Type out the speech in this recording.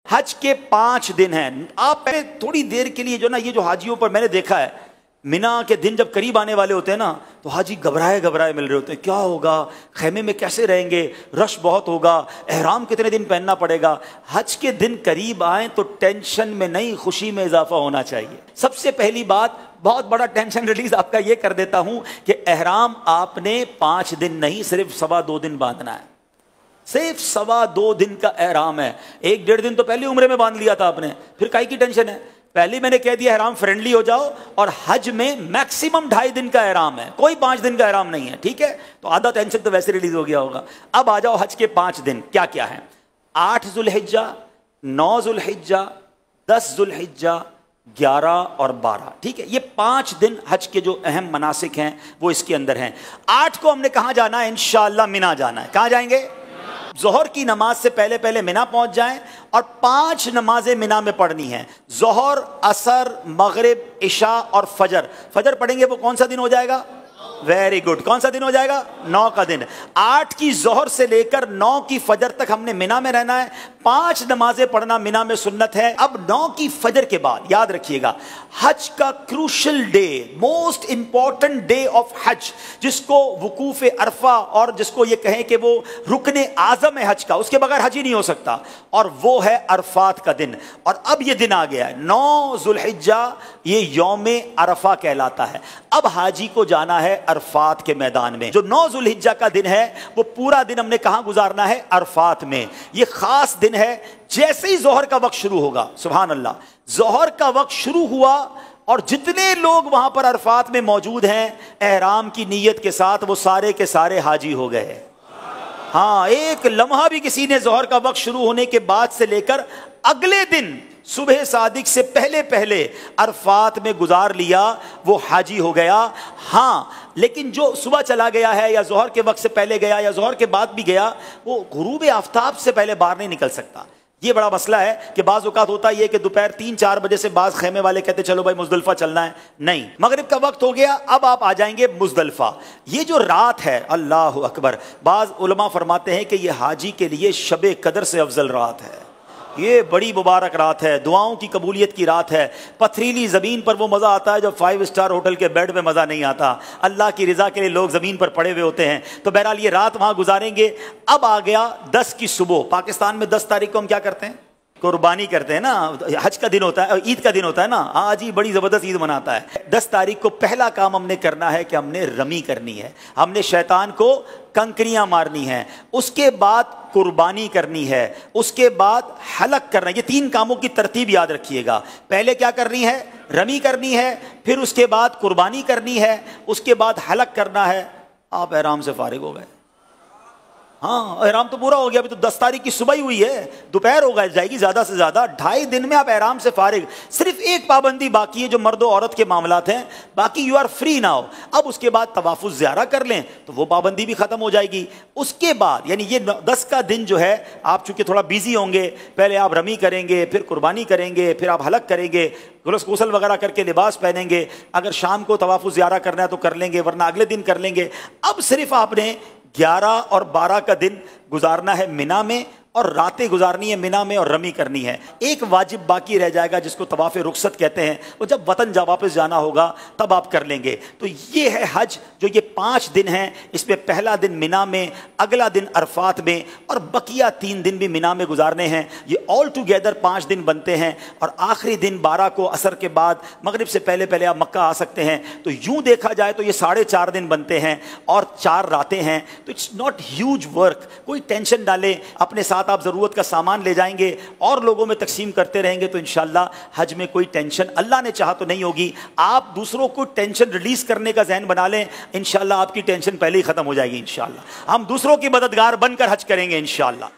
हज के 5 दिन हैं। आप पहले थोड़ी देर के लिए जो ना, ये जो हाजियों पर मैंने देखा है, मिना के दिन जब करीब आने वाले होते हैं ना, तो हाजी घबराए घबराए मिल रहे होते हैं। क्या होगा, खेमे में कैसे रहेंगे, रश बहुत होगा, एहराम कितने दिन पहनना पड़ेगा। हज के दिन करीब आए तो टेंशन में नहीं, खुशी में इजाफा होना चाहिए। सबसे पहली बात, बहुत बड़ा टेंशन रिलीज आपका ये कर देता हूं कि एहराम आपने 5 दिन नहीं, सिर्फ 2.25 दिन बांधना है। सिर्फ 2.25 दिन का एहराम है। 1-1.5 दिन तो पहले उम्रे में बांध लिया था आपने, फिर काहे की टेंशन है। पहले मैंने कह दिया एहराम फ्रेंडली हो जाओ, और हज में मैक्सिमम 2.5 दिन का एहराम है, कोई 5 दिन का एहराम नहीं है, ठीक है। तो आधा टेंशन तो वैसे रिलीज हो गया होगा। अब आ जाओ हज के 5 दिन क्या क्या है। 8 जुल्हिज्जा, 9 जुल्हिज्जा, 10 जुल्हिज्जा, 11 और 12, ठीक है। ये 5 दिन हज के जो अहम मनासिक हैं वो इसके अंदर हैं। 8 को हमने कहाँ जाना है, इंशाअल्लाह मिना जाना है। कहाँ जाएंगे? जोहर की नमाज से पहले पहले मिना पहुंच जाएं, और 5 नमाजें मिना में पढ़नी हैं। जोहर, असर, मगरिब, इशा और फजर। फजर पढ़ेंगे वो कौन सा दिन हो जाएगा? वेरी गुड, कौन सा दिन हो जाएगा? 9 का दिन। 8 की जोहर से लेकर 9 की फजर तक हमने मिना में रहना है। 5 नमाजें पढ़ना मिना में सुन्नत है। अब 9 की फजर के बाद याद रखिएगा, हज का crucial day, most important day of हज, जिसको वकूफ अरफा, और जिसको ये कहें कि वो रुकने आजम है हज का, उसके बगैर हज ही नहीं हो सकता, और वो है अरफात का दिन। और अब ये दिन आ गया है 9 जुल्हिज्जा, ये यौमे अरफा कहलाता है। अब हाजी को जाना है अरफात के मैदान में। जो 9 जुल्हिज्जा का दिन है वो पूरा दिन हमने कहां गुजारना है? अरफात में। ये खास दिन है। जैसे ही जोहर का वक्त शुरू होगा, सुभान अल्लाह, जोहर का वक्त शुरू हुआ और जितने लोग वहां पर अरफात में मौजूद हैं एहराम की नीयत के साथ, वो सारे के सारे हाजी हो गए। हाँ, एक लम्हा भी किसी ने जोहर का वक्त शुरू होने के बाद से लेकर अगले दिन सुबह सादिक से पहले पहले अरफात में गुजार लिया, वो हाजी हो गया। हाँ, लेकिन जो सुबह चला गया है, या जोहर के वक्त से पहले गया, या जोहर के बाद भी गया, वो गुरूब आफ्ताब से पहले बाहर नहीं निकल सकता। ये बड़ा मसला है कि बाज़ औक़ात होता है कि दोपहर 3-4 बजे से बाज़ खेमे वाले कहते चलो भाई मुज़दलिफ़ा चलना है। नहीं, मगरिब का वक्त हो गया, अब आप आ जाएंगे मुज़दलिफ़ा। ये जो रात है, अल्लाह अकबर, बाज़ उलमा फरमाते हैं कि यह हाजी के लिए शब कदर से अफजल रात है। ये बड़ी मुबारक रात है, दुआओं की कबूलियत की रात है। पथरीली ज़मीन पर वो मज़ा आता है जो 5 स्टार होटल के बेड में मज़ा नहीं आता। अल्लाह की रज़ा के लिए लोग ज़मीन पर पड़े हुए होते हैं। तो बहरहाल ये रात वहाँ गुजारेंगे। अब आ गया 10 की सुबह। पाकिस्तान में 10 तारीख को हम क्या करते हैं? कुर्बानी करते हैं ना, हज का दिन होता है, ईद का दिन होता है ना। आज ही बड़ी ज़बरदस्त ईद मनाता है। 10 तारीख को पहला काम हमने करना है कि हमने रमी करनी है, हमने शैतान को कंकरियां मारनी है, उसके बाद कुर्बानी करनी है, उसके बाद हलक करना है। ये 3 कामों की तरतीब याद रखिएगा। पहले क्या करनी है? रमी करनी है, फिर उसके बाद कुर्बानी करनी है, उसके बाद हलक करना है। आप एहराम से फारिग हो गए। हाँ, एहराम तो पूरा हो गया। अभी तो 10 तारीख की सुबह ही हुई है, दोपहर हो गई जाएगी ज़्यादा से ज़्यादा। 2.5 दिन में आप एहराम से फारिग। सिर्फ एक पाबंदी बाकी है जो मर्द और औरत के मामलात हैं, बाकी यू आर फ्री नाउ। अब उसके बाद तवाफ़ुज़ ज़ियारा कर लें तो वो पाबंदी भी ख़त्म हो जाएगी। उसके बाद यानी ये 10 का दिन जो है, आप चूँकि थोड़ा बिजी होंगे, पहले आप रमी करेंगे, फिर कुर्बानी करेंगे, फिर आप हलक करेंगे, गुसल वगैरह करके लिबास पहनेंगे। अगर शाम को तवाफ़ुज़ ज़ियारा करना है तो कर लेंगे, वरना अगले दिन कर लेंगे। अब सिर्फ आपने 11 और 12 का दिन गुजारना है मिना में, और रातें गुजारनी है मिना में, और रमी करनी है। एक वाजिब बाकी रह जाएगा जिसको तवाफ़े रुखसत कहते हैं, वो जब वतन जा वापस जाना होगा तब आप कर लेंगे। तो ये है हज, जो ये 5 दिन हैं। इसमें पहला दिन मिना में, अगला दिन अरफात में, और बकिया 3 दिन भी मिना में गुजारने हैं। ये ऑल टुगेदर 5 दिन बनते हैं। और आखिरी दिन 12 को असर के बाद, मगरिब से पहले पहले आप मक्का आ सकते हैं। तो यूँ देखा जाए तो ये 4.5 दिन बनते हैं और 4 रातें हैं। तो इट्स नॉट ह्यूज वर्क। कोई टेंशन डालें, अपने साथ आप ज़रूरत का सामान ले जाएंगे और लोगों में तकसीम करते रहेंगे तो इंशाअल्लाह हज में कोई टेंशन, अल्लाह ने चाहा तो नहीं होगी। आप दूसरों को टेंशन रिलीज करने का ज़हन बना लें, इंशाअल्लाह आपकी टेंशन पहले ही ख़त्म हो जाएगी। इंशाअल्लाह हम दूसरों की मददगार बनकर हज करेंगे इंशाअल्लाह।